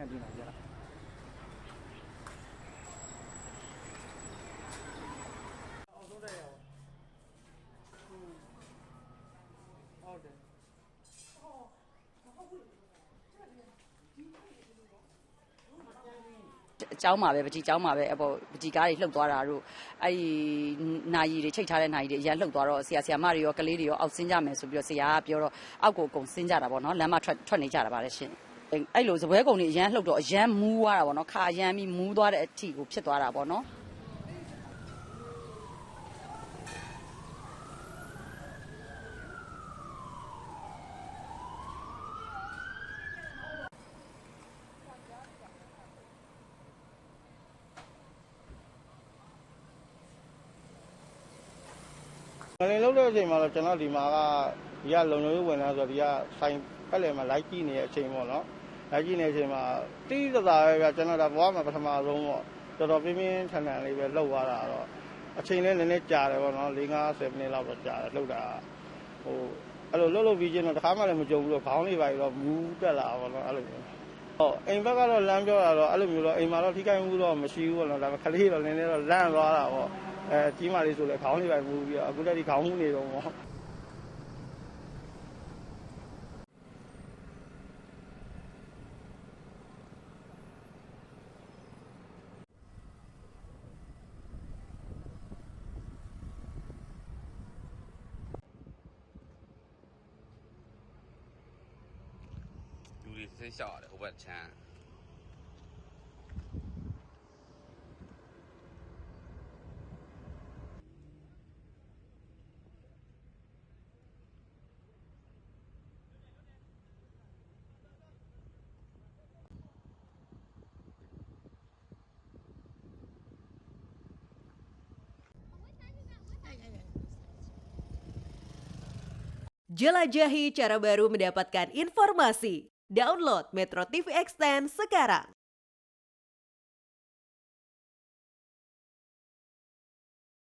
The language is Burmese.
看电脑去了。澳洲的呀，好的。 เจ้ามาပဲပကြီးเจ้ามาပဲအပေါ်ပကြီးကားတွေလှုပ်သွားတာတို့အဲ့ဒီနာရီတွေချိတ်ထားတဲ့နာရီတွေအရင်လှုပ်သွားတော့ဆရာမတွေရောကလေးတွေရောအောက်ဆင်းကြမယ်ဆိုပြီးတော့ဆရာကပြောတော့အောက်ကိုအကုန်ဆင်းကြတာပေါ့နော်လမ်းမထွက်နေကြတာပါလေရှင်အဲ့လိုစပွဲကုံတွေအရင်လှုပ်တော့အရင်မူးသွားတာပေါ့နော်ခါအရင်ပြီးမူးသွားတဲ့အထိကိုဖြစ်သွားတာပေါ့နော် ငလင်လုံးတဲ့အချိန်မှာတော့ကျွန်တော်ဒီမှာကဒီကလုံလုံဝင်လာဆိုတော့ဒီကဆိုင်ဖက်လေမှာလိုက်ကြည့်နေတဲ့အချိန်ပေါ့နော်လိုက်ကြည့်နေတဲ့အချိန်မှာတိတိကျကျပဲဗျကျွန်တော်ဒါဘဝမှာပထမဆုံးပေါ့တော်တော်ပြင်းပြင်းထန်ထန်လေးပဲလှုပ်သွားတာတော့အချိန်လေးနည်းနည်းကြာတယ်ပေါ့နော်4-50မိနစ်လောက်တော့ကြာတယ်လှုပ်တာဟိုအဲ့လိုလှုပ်ပြီးချင်းတော့တစ်ခါမှလည်းမကြုံဘူးတော့ခေါင်းလေးပါတော့မူးတက်လာပေါ့နော်အဲ့လိုမျိုးဟုတ်အိမ်ဘက်ကတော့လမ်းပြောတာတော့အဲ့လိုမျိုးတော့အိမ်မှာတော့ထိခိုက်မှုတော့မရှိဘူးပေါ့နော်ဒါပေမဲ့ခလေးတော့နည်းနည်းတော့လန့်သွားတာပေါ့ကြီးမလေးဆိုလဲခေါင်းလေးပဲမူးပြီးတော့အခုတည်းဒီခေါင်းမူးနေတော့ပေါ့ လူတွေစိတ်လျှော့ရတယ်ဟိုဘက်ချမ်း Jelajahi cara baru mendapatkan informasi. Download Metro TV Extend sekarang.